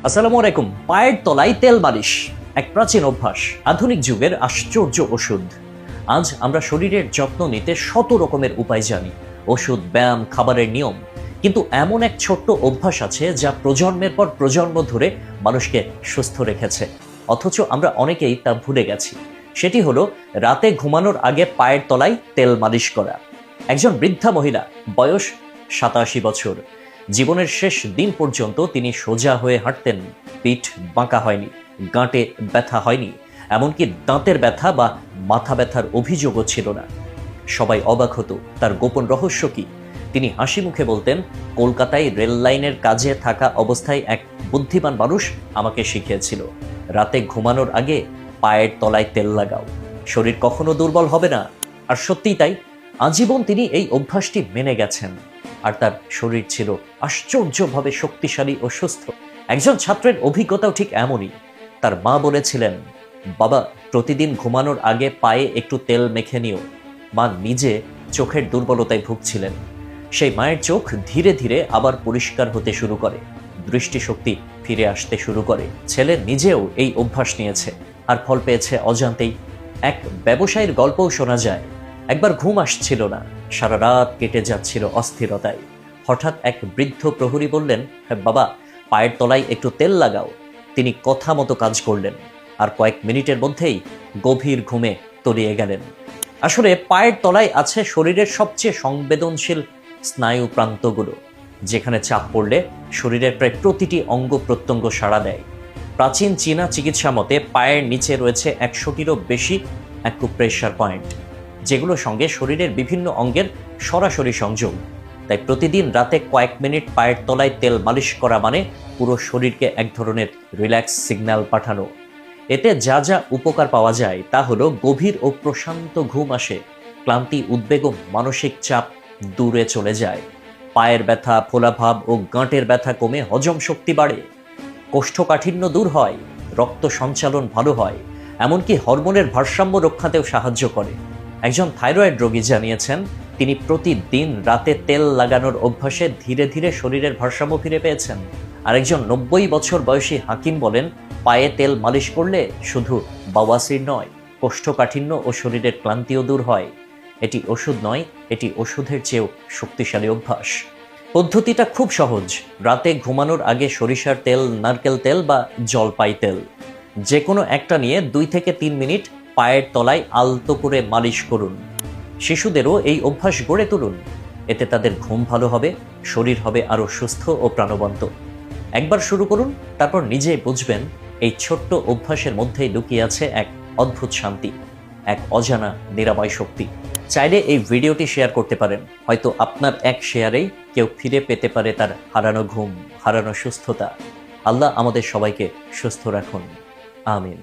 আসসালামু আলাইকুম। পায়ের তলায় তেল মালিশ এক প্রাচীন অভ্যাস, আধুনিক যুগের আশ্চর্য ওষুধ। আজ আমরা শরীরের যত্ন নিতে শত রকমের উপায় জানি, ওষুধ, ব্যায়াম, খাবারের নিয়ম। কিন্তু এমন এক ছোট্ট অভ্যাস আছে যা প্রজন্মের পর প্রজন্ম ধরে মানুষকে সুস্থ রেখেছে, অথচ আমরা অনেকেই তা ভুলে গেছি। সেটি হলো রাতে ঘুমানোর আগে পায়ের তলায় তেল মালিশ করা। একজন বৃদ্ধা মহিলা, বয়স 87 বছর। জীবনের শেষ দিন পর্যন্ত তিনি সোজা হয়ে হাঁটতেন। পিঠ বাঁকা হয়নি, গাঁটে ব্যথা হয়নি, এমনকি দাঁতের ব্যথা বা মাথা ব্যথার অভিযোগও ছিল না। সবাই অবাক হতো তার গোপন রহস্য কি। তিনি হাসি মুখে বলতেন, কলকাতায় রেল লাইনের কাজে থাকা অবস্থায় এক বুদ্ধিমান মানুষ আমাকে শিখিয়েছিল, রাতে ঘুমানোর আগে পায়ের তলায় তেল লাগাও, শরীর কখনো দুর্বল হবে না। আর সত্যিই তাই, আজীবন তিনি এই অভ্যাসটি মেনে গেছেন, আর তার শরীর ছিল আশ্চর্যভাবে শক্তিশালী ও সুস্থ। একজন ছাত্রের অভিজ্ঞতাও ঠিক এমনই। তার মা বলেছিলেন, বাবা, প্রতিদিন ঘুমানোর আগে পায়ে একটু তেল মেখে নিও। মা নিজে চোখের দুর্বলতায় ভুগছিলেন। সেই মায়ের চোখ ধীরে ধীরে আবার পরিষ্কার হতে শুরু করে, দৃষ্টিশক্তি ফিরে আসতে শুরু করে। ছেলে নিজেও এই অভ্যাস নিয়েছে, আর ফল পেয়েছে অজান্তেই। এক ব্যবসায়ীর গল্পও শোনা যায়। একবার ঘুম আসছিল না, সারা রাত কেটে যাচ্ছিল অস্থিরতায়। হঠাৎ এক বৃদ্ধ প্রহরী বললেন, হ্যাঁ বাবা, পায়ের তলায় একটু তেল লাগাও। তিনি কথা মতো কাজ করলেন, আর কয়েক মিনিটের মধ্যেই গভীর ঘুমে তলিয়ে গেলেন। আসলে পায়ের তলায় আছে শরীরের সবচেয়ে সংবেদনশীল স্নায়ু প্রান্তগুলো, যেখানে চাপ পড়লে শরীরের প্রায় প্রতিটি অঙ্গ প্রত্যঙ্গ সাড়া দেয়। প্রাচীন চীনা চিকিৎসা মতে পায়ের নিচে রয়েছে 100টিরও বেশি অ্যাকুপ্রেশার পয়েন্ট, যেগুলোর সঙ্গে শরীরের বিভিন্ন অঙ্গের সরাসরি সংযোগ। তাই প্রতিদিন রাতে কয়েক মিনিট পায়ের তলায় তেল মালিশ করা মানে পুরো শরীরকে এক ধরনের রিল্যাক্স সিগন্যাল পাঠানো। এতে যা যা উপকার পাওয়া যায় তা হলো গভীর ও প্রশান্ত ঘুম আসে, ক্লান্তি, উদ্বেগ ও মানসিক চাপ দূরে চলে যায়, পায়ের ব্যথা, ফোলাভাব ও গাঁটের ব্যথা কমে হজম শক্তি বাড়ে, কোষ্ঠকাঠিন্য দূর হয়, রক্ত সঞ্চালন ভালো হয়, এমনকি হরমোনের ভারসাম্য রক্ষাতেও সাহায্য করে। একজন থাইরয়েড রোগী জানিয়েছেন, তিনি প্রতিদিন রাতে তেল লাগানোর অভ্যাসে ধীরে ধীরে শরীরের ভারসাম্য ফিরে পেয়েছেন। আরেকজন 90 বছর বয়সী হাকিম বলেন, পায়ে তেল মালিশ করলে শুধু বাওয়াসির নয়, কোষ্ঠকাঠিন্য ও শরীরের ক্লান্তিও দূর হয়। এটি ওষুধ নয়, এটি ওষুধের চেয়েও শক্তিশালী অভ্যাস। পদ্ধতিটা খুব সহজ। রাতে ঘুমানোর আগে সরিষার তেল, নারকেল তেল বা জলপাই তেল যে কোনো একটা নিয়ে 2 থেকে 3 মিনিট পায়ের তলায় আলতো করে মালিশ করুন। শিশুদেরও এই অভ্যাস গড়ে তুলুন। এতে তাদের ঘুম ভালো হবে, শরীর হবে আরও সুস্থ ও প্রাণবন্ত। একবার শুরু করুন, তারপর নিজেই বুঝবেন এই ছোট্ট অভ্যাসের মধ্যেই লুকিয়ে আছে এক অদ্ভুত শান্তি, এক অজানা নিরাময় শক্তি। চাইলে এই ভিডিওটি শেয়ার করতে পারেন। হয়তো আপনার এক শেয়ারেই কেউ ফিরে পেতে পারে তার হারানো ঘুম, হারানো সুস্থতা। আল্লাহ আমাদের সবাইকে সুস্থ রাখুন। আমিন।